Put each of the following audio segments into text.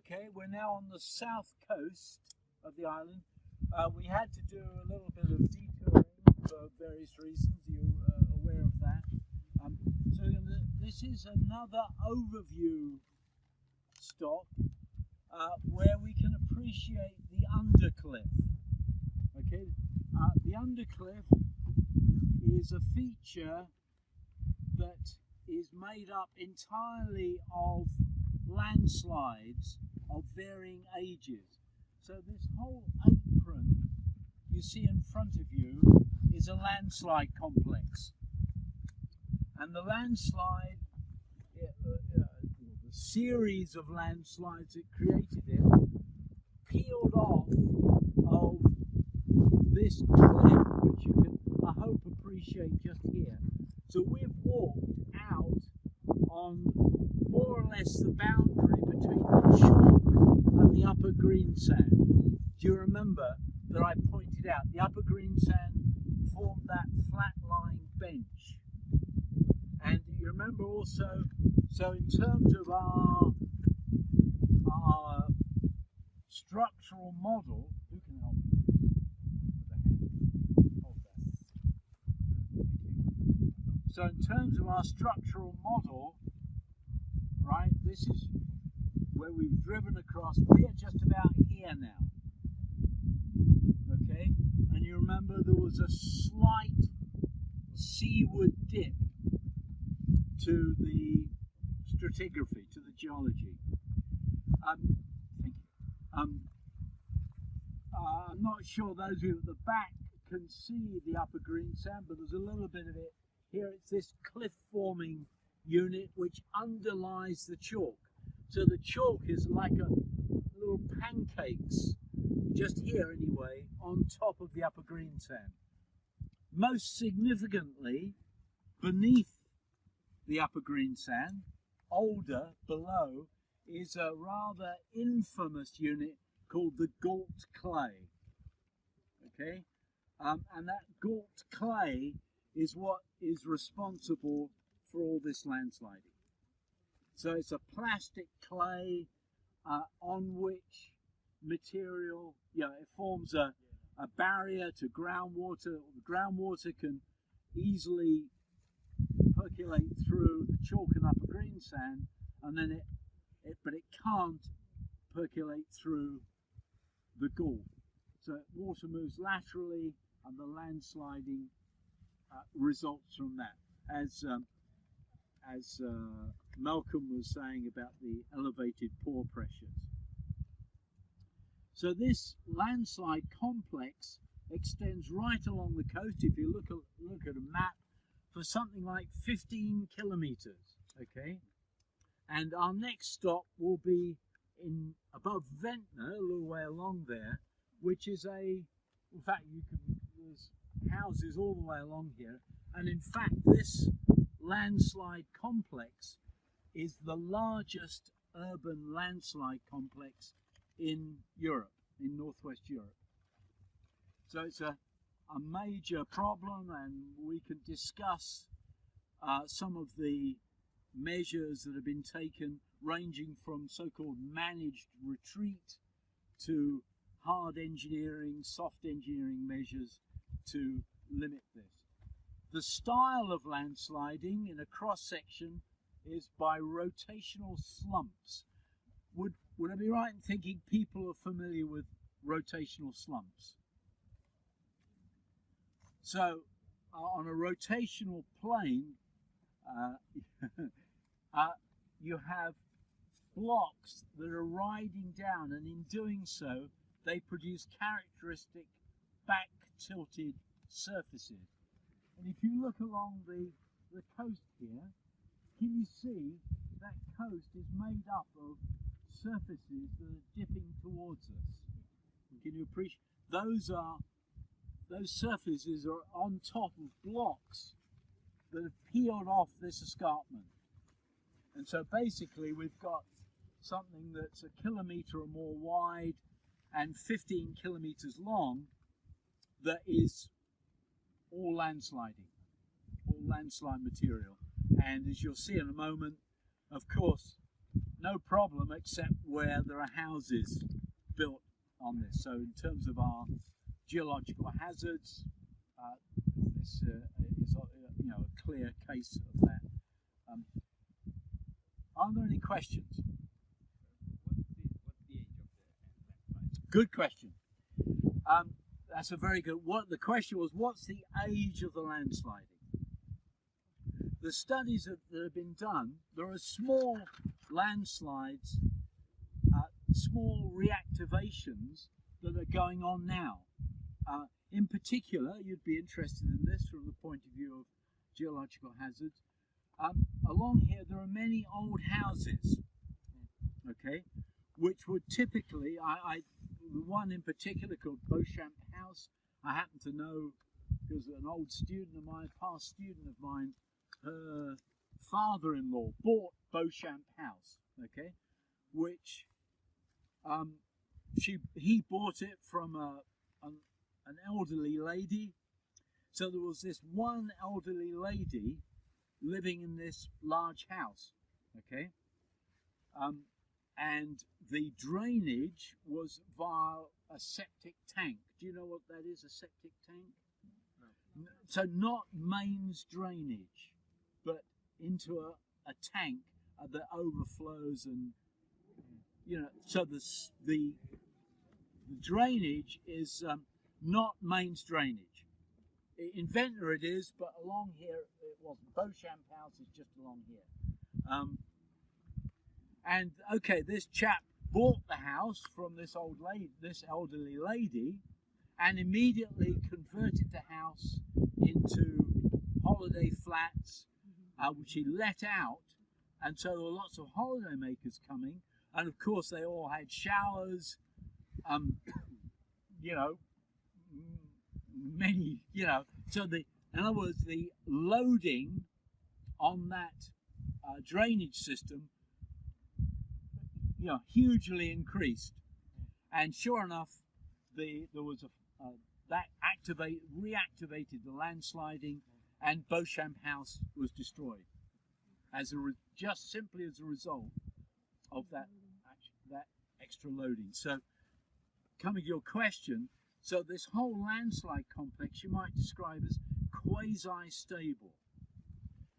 Okay, we're now on the south coast of the island. We had to do a little bit of detouring for various reasons. You're aware of that. So this is another overview stop where we can appreciate the undercliff. Okay, the undercliff is a feature that is made up entirely of landslides of varying ages. So this whole apron you see in front of you is a landslide complex, and the landslide, the series of landslides that created it, peeled off of this cliff, which you can, I hope, appreciate just here. So we've walked out on more or less the boundary between the chalk and the upper greensand. Do you remember that I pointed out the upper greensand formed that flat-lying bench? And you remember also, so in terms of our structural model, who can help me with the hand? Hold that. Thank you. So in terms of our structural model, right, this is where we've driven across. We are just about here now. Okay, and you remember there was a slight seaward dip to the stratigraphy, to the geology. Thank you. I'm not sure those of you at the back can see the upper greensand, but there's a little bit of it here. It's this cliff forming unit which underlies the chalk. So the chalk is like a little pancakes, just here anyway, on top of the upper greensand. Most significantly, beneath the upper greensand, older, below, is a rather infamous unit called the Wight clay. Okay, and that Wight clay is what is responsible for all this landsliding. So it's a plastic clay on which material, it forms a barrier to groundwater. The groundwater can easily percolate through the chalk and upper greensand, and then but it can't percolate through the Wight. So water moves laterally, and the landsliding results from that. As Malcolm was saying about the elevated pore pressures. So this landslide complex extends right along the coast. If you look at a map, for something like 15 kilometers, okay? And our next stop will be above Ventnor, a little way along there, which is in fact, there's houses all the way along here, and in fact, this landslide complex is the largest urban landslide complex in Europe, in northwest Europe. So it's a major problem, and we can discuss some of the measures that have been taken, ranging from so-called managed retreat to hard engineering, soft engineering measures to limit this. The style of landsliding in a cross-section is by rotational slumps. Would I be right in thinking people are familiar with rotational slumps? So on a rotational plane, you have blocks that are riding down, and in doing so, they produce characteristic back-tilted surfaces. And if you look along the coast here, can you see that coast is made up of surfaces that are dipping towards us? And can you appreciate those surfaces are on top of blocks that have peeled off this escarpment. And so basically we've got something that's a kilometre or more wide and 15 kilometres long that is all landsliding, all landslide material. And as you'll see in a moment, of course, no problem except where there are houses built on this. So in terms of our geological hazards, this is a clear case of that. Are there any questions? What's the age of the landslide? Good question. That's a very good. The question was, what's the age of the landsliding? The studies that have been done, there are small landslides, small reactivations that are going on now. In particular, you'd be interested in this from the point of view of geological hazards. Along here, there are many old houses, okay, which would typically, the one in particular called Beauchamp House, I happen to know because an old student of mine, past student of mine, her father-in-law bought Beauchamp House, okay, which he bought it from an elderly lady. So there was this one elderly lady living in this large house, okay, and the drainage was via a septic tank. Do you know what that is, a septic tank? No. So not mains drainage, but into a tank that overflows, and so the drainage is not mains drainage. In Ventnor it is, but along here it wasn't. Beauchamp House is just along here. And okay, this chap bought the house from this elderly lady, and immediately converted the house into holiday flats, which he let out. And so there were lots of holiday makers coming, and of course they all had showers. Many, so in other words, the loading on that drainage system, hugely increased. And sure enough, there was that reactivated the landsliding, and Beauchamp House was destroyed just simply as a result of that extra loading. So, coming to your question. So this whole landslide complex you might describe as quasi-stable.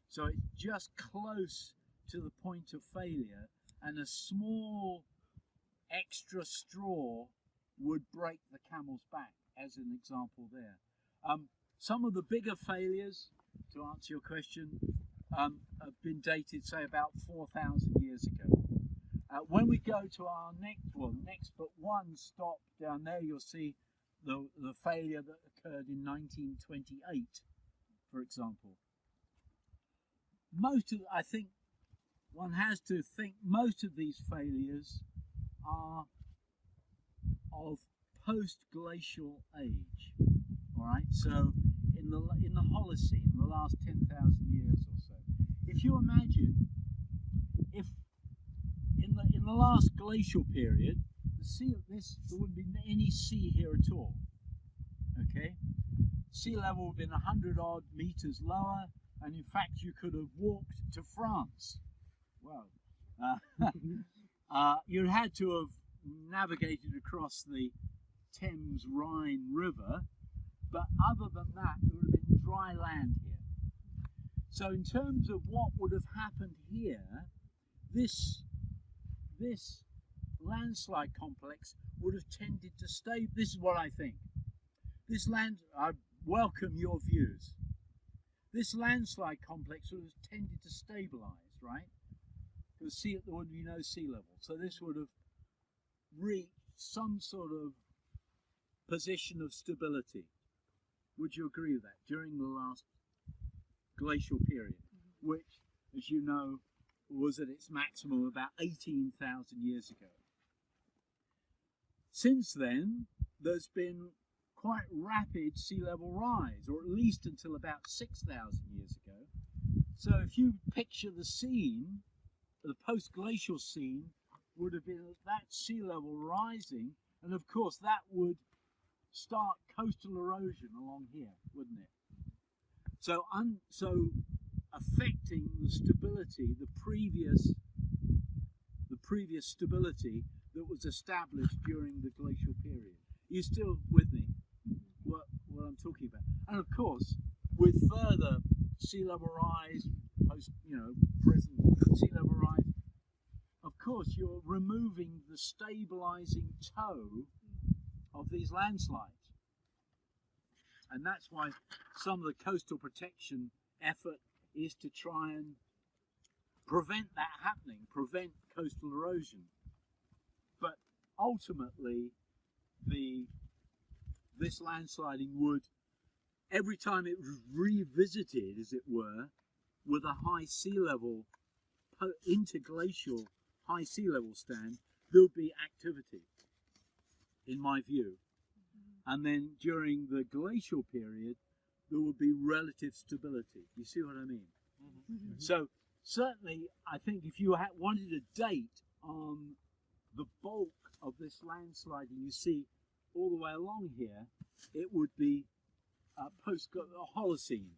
So it's just close to the point of failure, and a small extra straw would break the camel's back, as an example there. Some of the bigger failures, to answer your question, have been dated, say, about 4,000 years ago. When we go to our next but one stop down there, you'll see the failure that occurred in 1928, for example. I think one has to think most of these failures are of post-glacial age. All right, so in the Holocene, the last 10,000 years or so. If you imagine, if in the last glacial period, there wouldn't be any sea here at all. Okay, sea level would have been 100 odd meters lower, and in fact you could have walked to France. Well, you had to have navigated across the Thames Rhine River, but other than that there would have been dry land here. So in terms of what would have happened here, this landslide complex would have tended to stay. This is what I think. I welcome your views. This landslide complex would have tended to stabilize, right? Because there would be no sea level. So this would have reached some sort of position of stability. Would you agree with that? During the last glacial period, which, as you know, was at its maximum about 18,000 years ago. Since then, there's been quite rapid sea level rise, or at least until about 6,000 years ago. So if you picture the scene, the post-glacial scene would have been that sea level rising, and of course that would start coastal erosion along here, wouldn't it? So affecting the stability, the previous stability that was established during the glacial period. You still with me? What I'm talking about? And of course, with further sea level rise, present sea level rise, of course you're removing the stabilizing toe of these landslides. And that's why some of the coastal protection effort is to try and prevent that happening, prevent coastal erosion. But ultimately, this landsliding would, every time it was revisited, as it were, with a high sea level, interglacial high sea level stand, there would be activity, in my view. And then during the glacial period, there would be relative stability. You see what I mean? Mm-hmm. So certainly, I think if you wanted a date on the bulk of this landsliding you see all the way along here, it would be post-Holocene,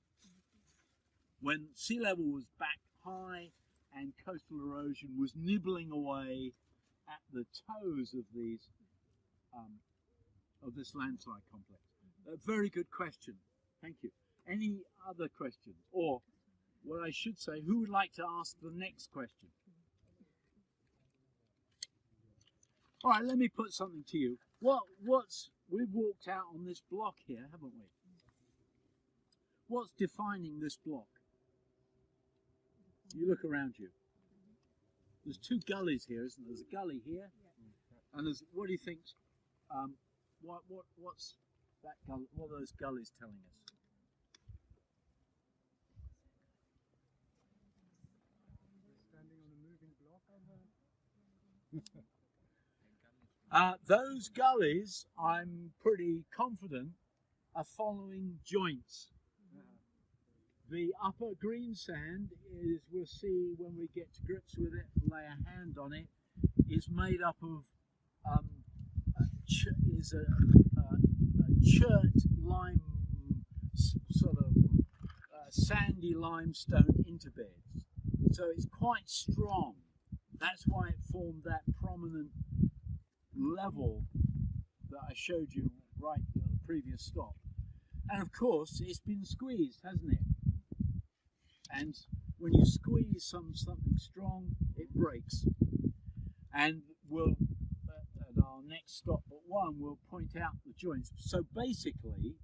when sea level was back high and coastal erosion was nibbling away at the toes of these of this landslide complex. A very good question. Thank you. Any other questions? Or what I should say, who would like to ask the next question? All right, let me put something to you. We've walked out on this block here, haven't we? What's defining this block? You look around you. There's two gullies here, isn't there? There's a gully here, and there's, what do you think? What's that gully? What are those gullies telling us? Standing on a moving block. Those gullies, I'm pretty confident, are following joints. The upper greensand is, we'll see when we get to grips with it, lay a hand on it, is made up of a chert lime, sort of sandy limestone interbeds. So it's quite strong. That's why it formed that prominent level that I showed you right at the previous stop. And of course, it's been squeezed, hasn't it? And when you squeeze something strong, it breaks. And we'll, at our next stop but one, we'll point out the joints. So basically,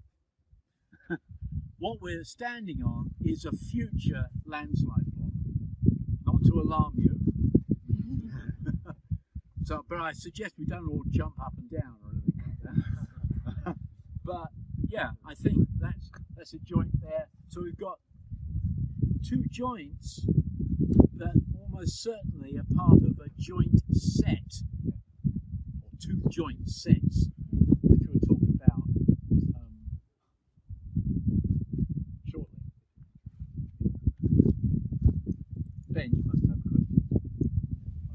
what we're standing on is a future landslide block. Not to alarm you. But I suggest we don't all jump up and down or anything like that. But yeah, I think that's a joint there. So we've got two joints that almost certainly are part of a joint set, or two joint sets, which we'll talk about shortly. Ben, you must have a question.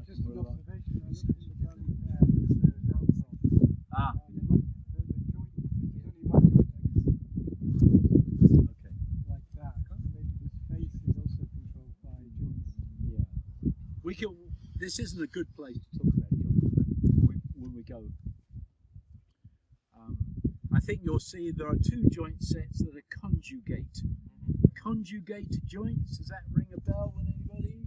Just an observation. I looked in the gully there, there's alcohol. Ah. The joint, there's only one joint exit. Okay. Like that. Maybe this face is also controlled by joints. Yeah. We can. This isn't a good place to talk about joints when we go. I think you'll see there are two joint sets that are conjugate. Conjugate joints. Does that ring a bell with anybody?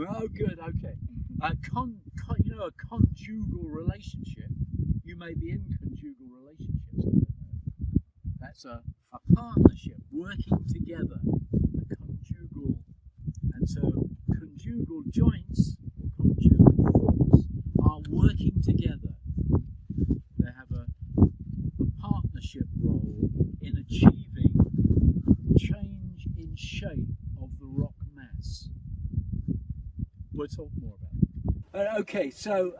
Oh, good. Okay. A conjugal relationship. You may be in conjugal relationships. I don't know. That's a partnership working together. A conjugal, and so conjugal joints or conjugal forks are working together. They have a partnership role in achieving change in shape of the rock mass. We'll talk more about it. Okay, so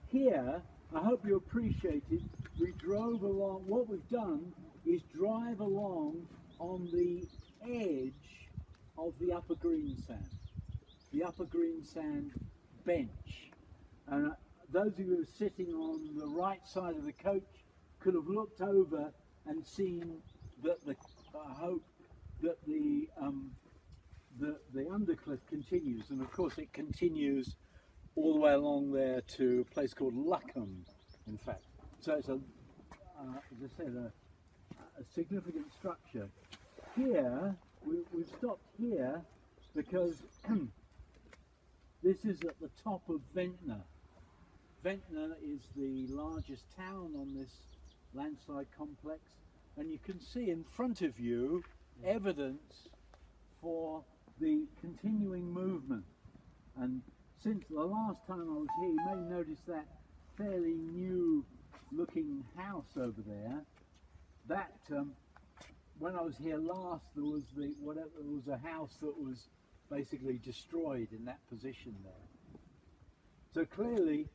here, I hope you appreciate it. We drove along, what we've done is drive along on the edge of the upper greensand, the upper greensand bench. And those of you who are sitting on the right side of the coach could have looked over and seen that I hope that the undercliff continues, and of course it continues all the way along there to a place called Luckham, in fact. So it's as I said, a significant structure. Here, we've stopped here because this is at the top of Ventnor. Ventnor is the largest town on this landslide complex, and you can see in front of you evidence for the continuing movement. And since the last time I was here, you may notice that fairly new looking house over there. That when I was here last, there was a house that was basically destroyed in that position there. So clearly,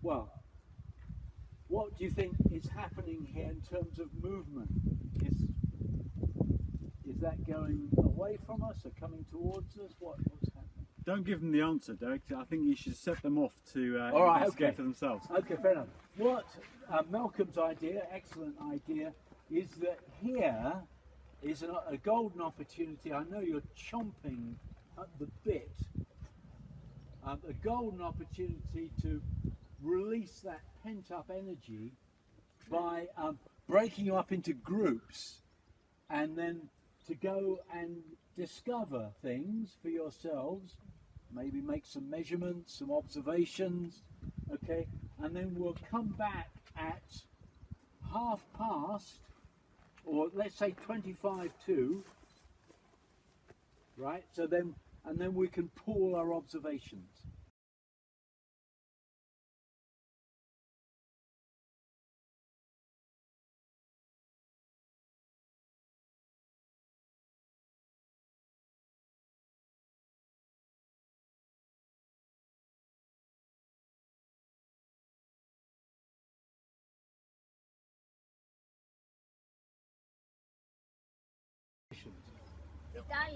well, what do you think is happening here in terms of movement? Is that going away from us or coming towards us? What's happening? Don't give them the answer, Derek. I think you should set them off to All right, investigate okay. for themselves. Okay, fair enough. What Malcolm's idea, excellent idea, is that here is a golden opportunity. I know you're chomping at the bit. A golden opportunity to release that pent-up energy by breaking you up into groups, and then to go and discover things for yourselves, maybe make some measurements, some observations, okay, and then we'll come back at past, or let's say 25 to, right? So then, and then we can pool our observations.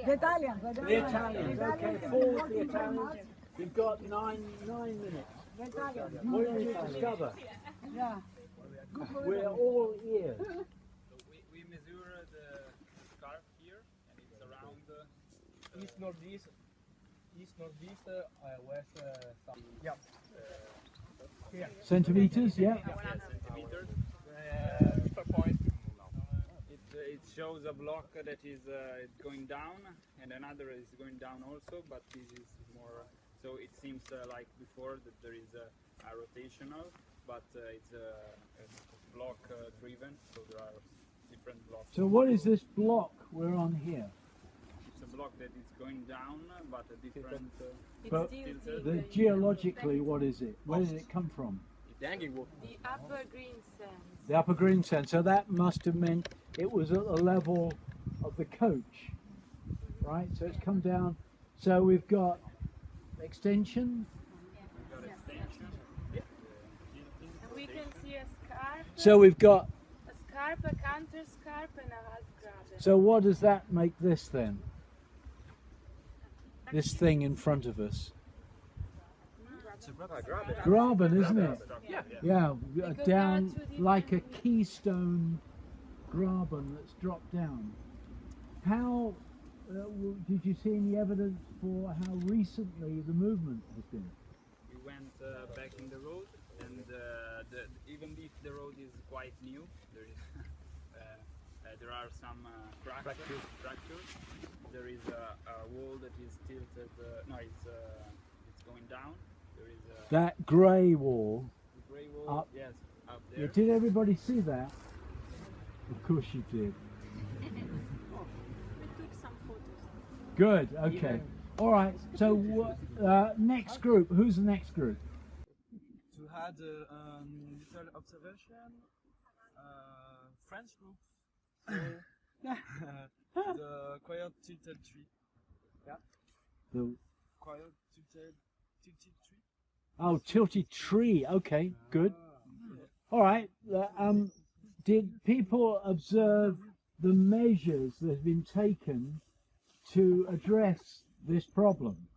The Italians. The Italians, okay, forward the Italians. You've got nine minutes. The Italians. What did you discover? Yeah. We're all ears. So we measure the scarp here, and it's around East northeast, west south. Yeah. Here. Centimeters, yeah. centimeters. Per point. It shows a block that is going down, and another is going down also, but this is more. So it seems like before that there is a rotational, but it's a block driven, so there are different blocks. So what is this block we're on here? It's a block that is going down, but a different. But the geologically, what is it? Where did it come from? The upper green sands. The upper green sand. So that must have meant it was at the level of the coach, right? So it's come down. So we've got extension. And we can see a scarp, So we've got. a counter scarp, and a half graben. So what does that make this then? This thing in front of us. Graben, isn't it? Yeah, goes down down to the like a keystone graben that's dropped down. How did you see any evidence for how recently the movement has been? We went back in the road, and even if the road is quite new, there is there are some fractures. There is a wall that is tilted. No, it's going down. There is a That grey wall. grey wall. Up. Yes, up Yeah, there. did everybody see that? Of course you did. We took some photos. Good. Okay. All right. So next group. Who's the next group? To have a little observation, French group. So, the quiet tilted tree. Yeah. The Quiet tilted tree. Oh, tilted tree. Okay, good. All right. Did people observe the measures that have been taken to address this problem?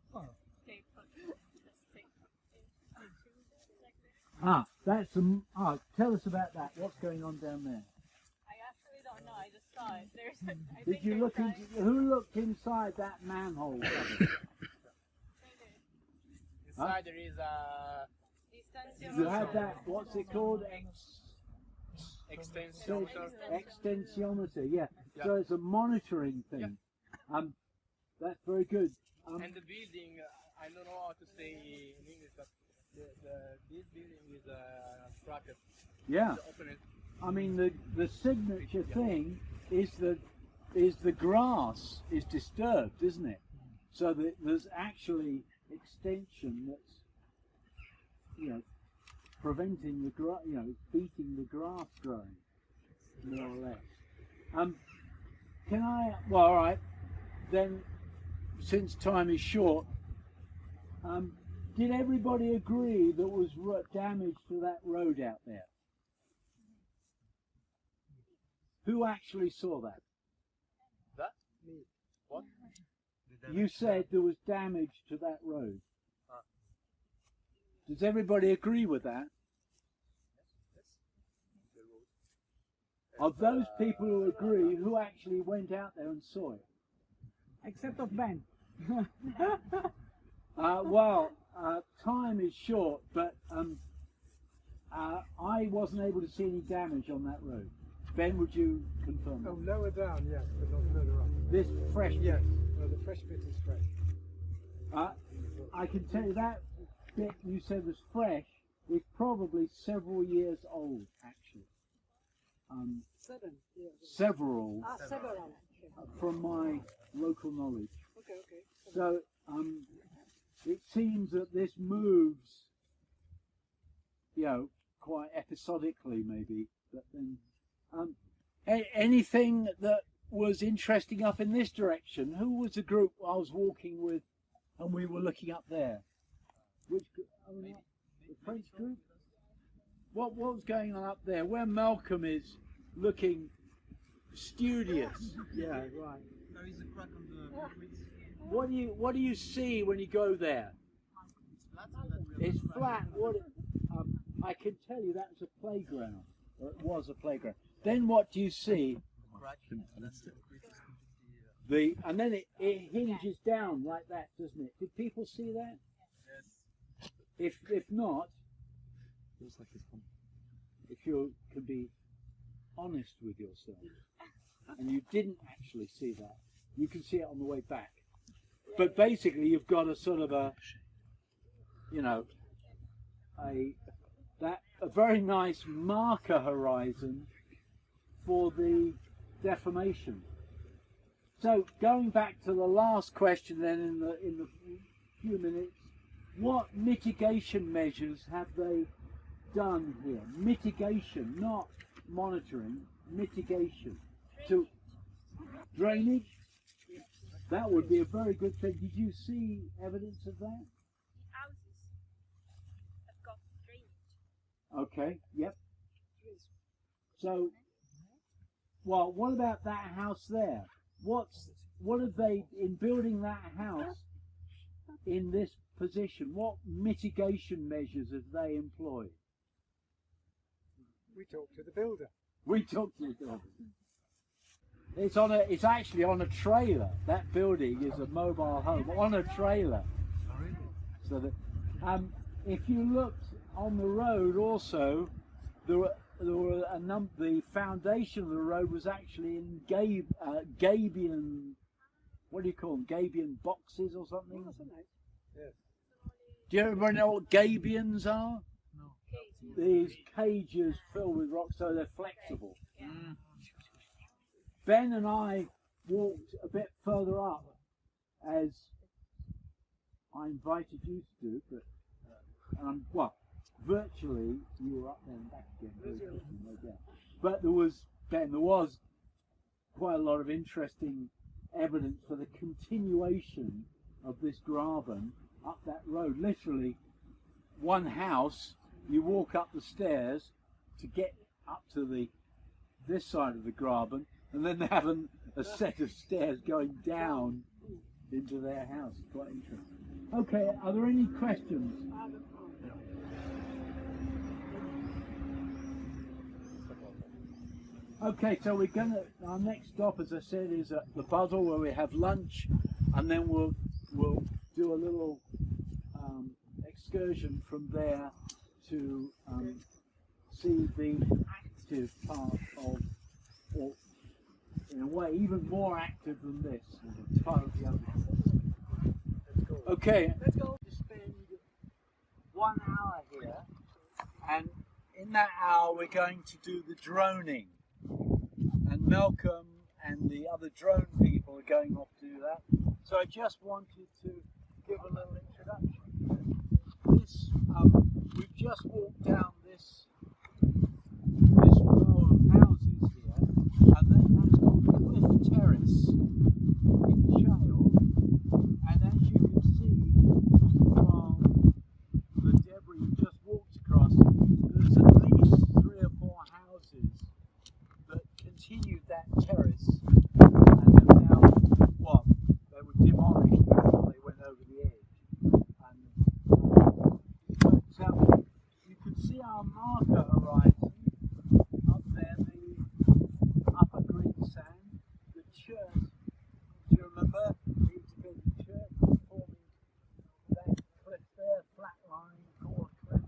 That's tell us about that. What's going on down there? I actually don't know. I just saw it. There's. I Did you look into? Who looked inside that manhole? the side there is a You have that, what's it called? extensiometer. Extensiometer, yeah. Yeah. So it's a monitoring thing. That's very good. And the building, I don't know how to say in English, but this building is cracked. Yeah. Open it. I mean, the signature thing is the grass is disturbed, isn't it? So that there's actually extension that's, preventing the beating the grass growing, more or less. Can I? Well, all right. Then, since time is short, did everybody agree there was damage to that road out there? Who actually saw that? That? Me. What? You said there was damage to that road. Does everybody agree with that? Of those people who agree, who actually went out there and saw it? Except of Ben. Time is short, but I wasn't able to see any damage on that road. Ben, would you confirm Oh, that? lower down, yes, but not further up. This fresh bit? Yes, no, the fresh bit is fresh. I can tell you that bit you said was fresh is probably several years old, actually. 7 years. Several, Several. from my local knowledge. Okay. So it seems that this moves, quite episodically maybe. But then, anything that was interesting up in this direction? Who was the group I was walking with, and we were looking up there? Which group? The French group? What was going on up there? Where Malcolm is looking studious. Yeah, right. There is a crack on the concrete. What do you see when you go there? It's flat. I can tell you that's a playground, or it was a playground. Then what do you see? And then it hinges down like that, doesn't it? Did people see that? Yes. If not, if you can be honest with yourself, and you didn't actually see that, you can see it on the way back. But basically, you've got a sort of a very nice marker horizon for the deformation. So going back to the last question, then in the few minutes, what mitigation measures have they done here? Mitigation, not monitoring. Mitigation. To drainage. That would be a very good thing. Did you see evidence of that? Houses have got drainage. Okay, yep. So, well, what about that house there? What have they, in building that house in this position, what mitigation measures have they employed? We talked to the builder. We talked to the builder. It's actually on a trailer. That building is a mobile home on a trailer. So that, if you looked on the road also, there were the foundation of the road was actually in Gabion, what do you call them? Gabion boxes or something? Yes. Do you ever know what Gabions are? No. These cages filled with rocks, so they're flexible. Ben and I walked a bit further up, as I invited you to do, but virtually you were up there and back again, very quickly, no doubt. But there was quite a lot of interesting evidence for the continuation of this graben up that road. Literally, one house, you walk up the stairs to get up to this side of the graben, and then they have a set of stairs going down into their house. Quite interesting. Okay, are there any questions? Okay, so our next stop, as I said, is at the Puzzle, where we have lunch, and then we'll do a little excursion from there to see the active part of, or in a way even more active than this, part of the other. Okay, let's go. Spend 1 hour here, and in that hour we're going to do the droning, and Malcolm and the other drone people are going off to do that. So I just wanted to give a little introduction. This, we've just walked down this row of houses here, and then that's called Cliff Terrace in Shale. And as you can see from the debris we just walked across, there's at least 3 or 4 houses that continued that terrace, and they're now, well, they were demolished before they went over the edge. But you can see our marker horizon up there, the upper green sand, the church. Do you remember the independent church forming that cliff there, flat line, core cliff?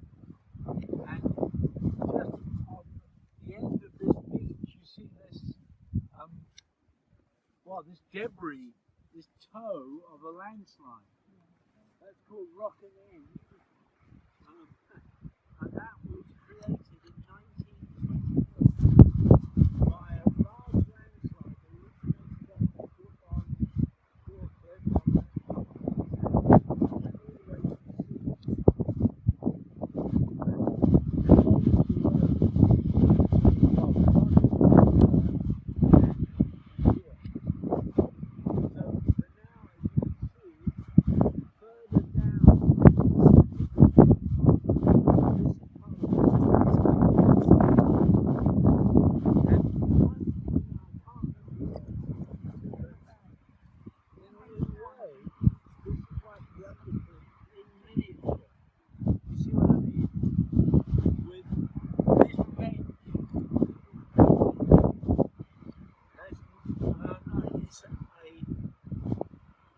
And just on the end of this beach, you see this, this debris, this toe of a landslide. That's called Rocket End. And that was created in 1920 by a large landslide that originated on Core Cliff and all the way to the sea.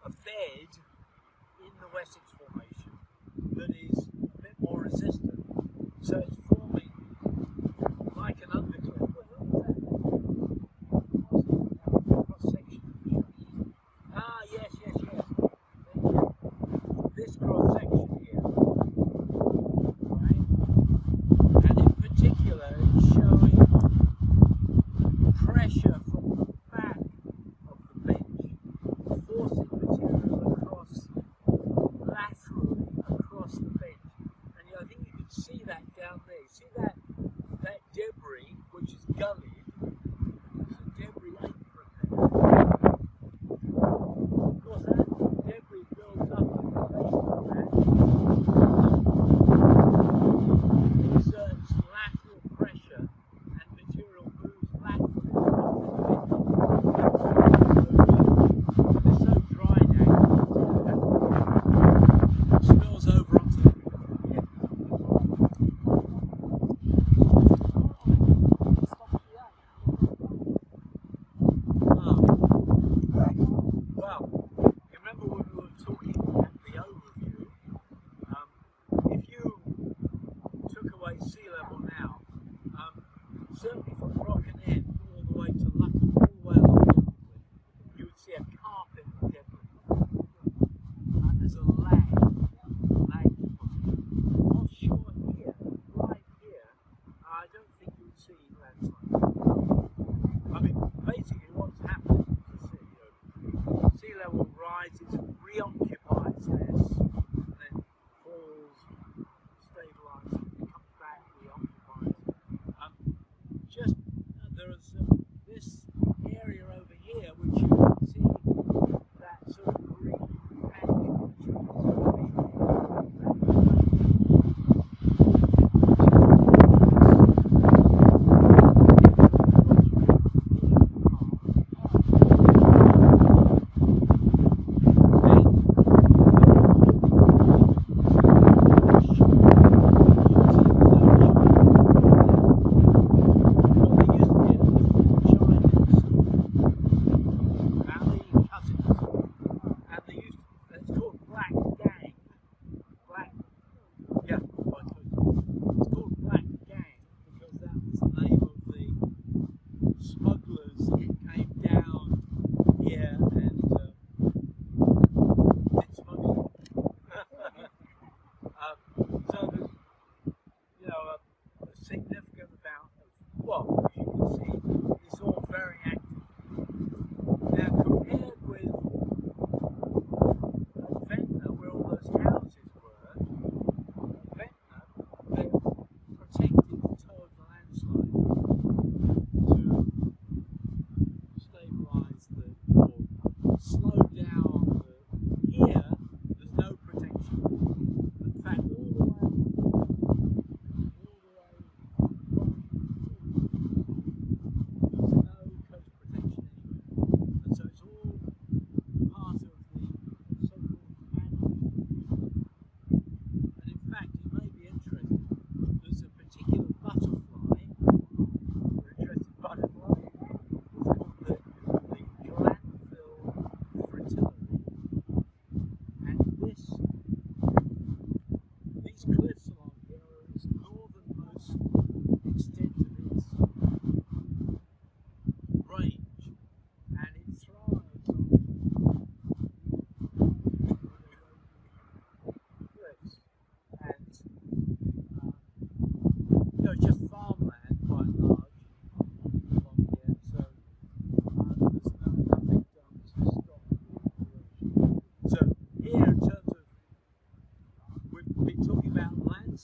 A bed in the Wessex Formation that is a bit more resistant, so it's forming like an undercliff. Cross section. Ah, yes. This cross section here, right? And in particular, it's showing pressure from the back of the bench, forcing material laterally across the bench. And I think you can see that down there.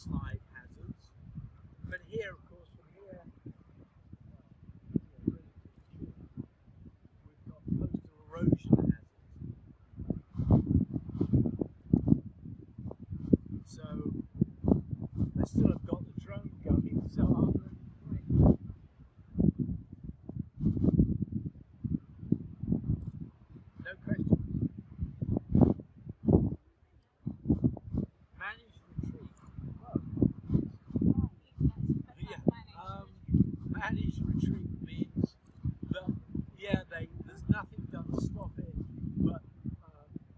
landslide hazards. But here, of course, from here, we've got coastal erosion hazards. So they still have got the drone going, so I'm ready to play. No question. Managed retreat. Well, yeah. Managed retreat means that there's nothing done to stop it, but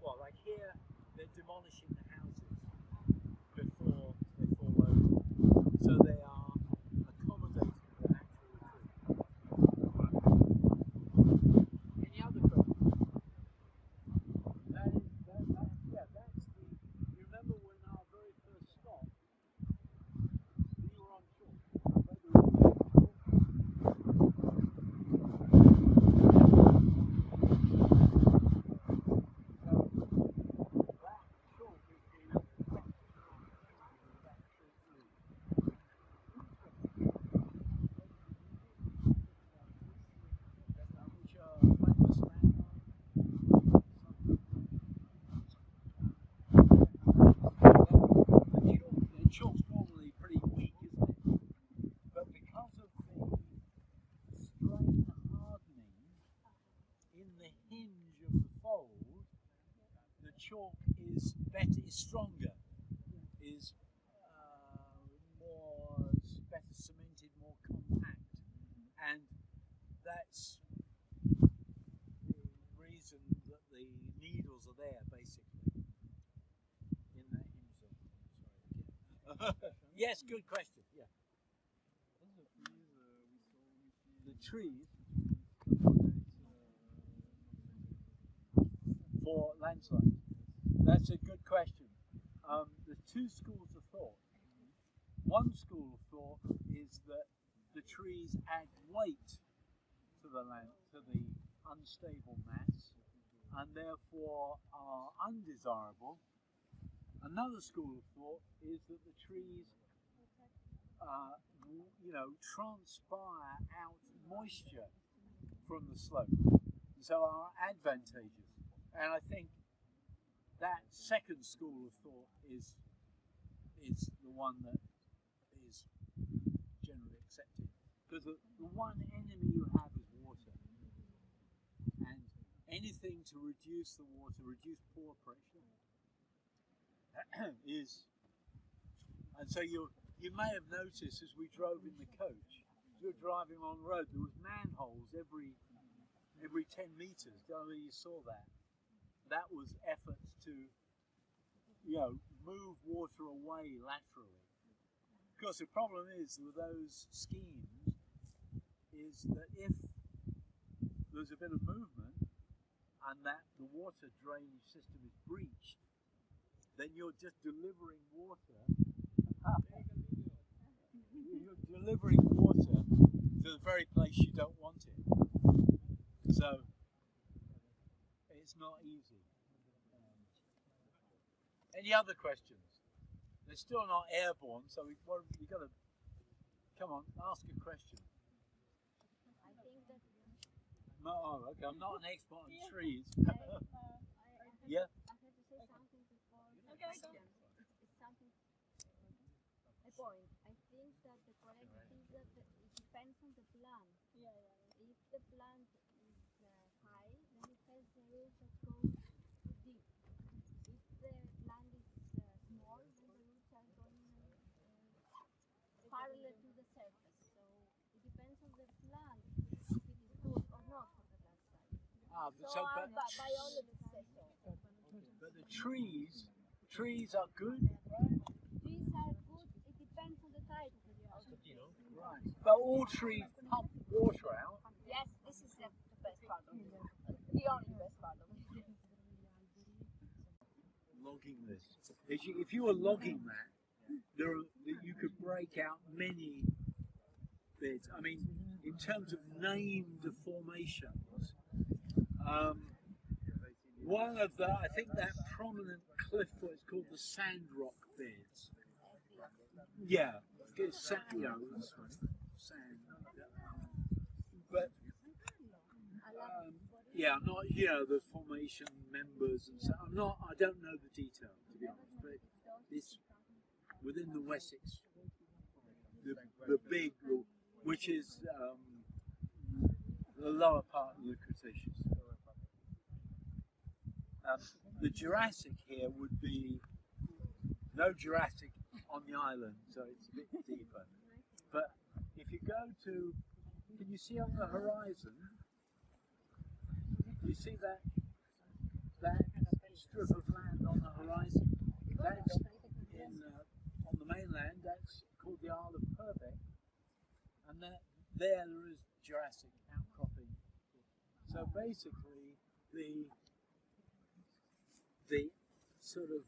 well, like here they're demolishing the houses before they fall over, so they are accommodating the natural retreat. Any other questions? That's the. You remember when our very first stop, we were on shore. The chalk's normally pretty weak, isn't it? But because of the strain hardening in the hinge of the fold, the chalk is stronger, is better cemented, more compact, and that's the reason that the needles are there, basically, in that hinge zone. Sorry. Yes, good question. Yeah. The trees for landslide. That's a good question. There's two schools of thought. One school of thought is that the trees add weight to the unstable mass, and therefore are undesirable. Another school of thought is that the trees, transpire out moisture from the slope, so are advantageous. And I think that second school of thought is the one that is generally accepted, because the one enemy you have is water, and anything to reduce the water, reduce pore pressure, is. And so you may have noticed as we drove in the coach, as we were driving on the road, there was manholes every 10 metres. I don't know if you saw that. That was efforts to, move water away laterally. Of course, the problem is with those schemes is that if there's a bit of movement and that the water drainage system is breached, then you're just delivering water. You're delivering water to the very place you don't want it. So it's not easy. Any other questions? They're still not airborne, so we've got to come on, ask a question. I think that. No, okay, I'm not an expert on trees. I Yeah. have to say something before. Okay, it's something. A point. I think that the correct is that it depends on the plant. If the plant is high, then it has the roots that go deep. If the plant is small, then the roots are going parallel to the surface. So it depends on the plant if it is good or not for the plant size. Biology says so. But the trees are good. Trees are good. It depends on the type of the tree. Right. But all trees pump water out. Yes, this is the best part of it. The only best part of it. Logging this. If you were logging that, you could break out many bits. I mean, in terms of named formations, one of I think that prominent cliff was called the Sand Rock beds. Yeah, it's sand, sand. But yeah, I'm not the formation members and so. I don't know the detail to be honest, but it's within the Wessex, the big, which is the lower part of the Cretaceous. The Jurassic here would be no Jurassic on the island, so it's a bit deeper. But if you go to, can you see on the horizon? You see that strip of land on the horizon? That's on the mainland. That's called the Isle of Purbeck, and there is Jurassic outcropping. So basically, the sort of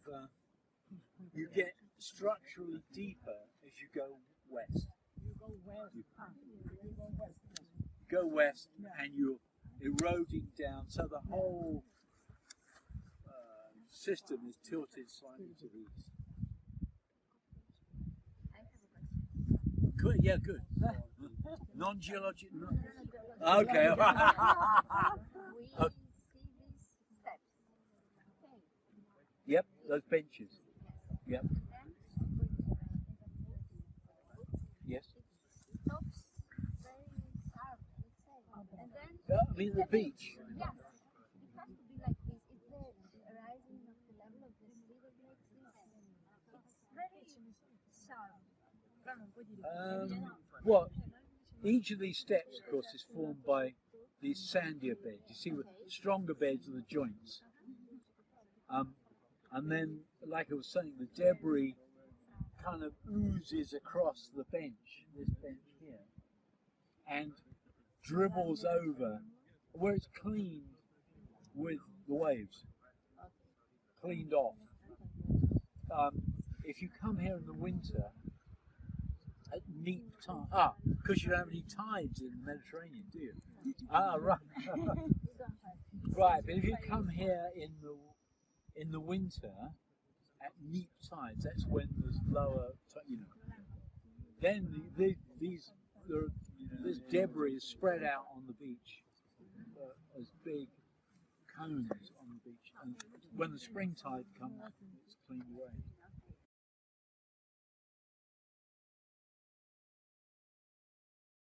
you get structurally deeper as you go west. You go west. You go west. Go west, and you're eroding down, so the whole system is tilted slightly to the east. Good, yeah, good. Non-geologic. Okay. We see these steps. Okay. Yep, those benches. Yep. Yes. It stops very sharp, let's say. And then I mean the beach. yes, it has to be like this. It's the rising of the level of the sea that makes this. It's very sharp. Well, each of these steps, of course, is formed by these sandier beds. You see, with stronger beds are the joints. And then, like I was saying, the debris kind of oozes across the bench, this bench here, and dribbles over where it's cleaned with the waves, cleaned off. If you come here in the winter, at neap time, because you don't have any tides in the Mediterranean, do you? Right. Right, but if you come here in the winter at neap tides, that's when there's lower, then this debris is spread out on the beach as big cones on the beach, and when the spring tide comes, it's cleaned away.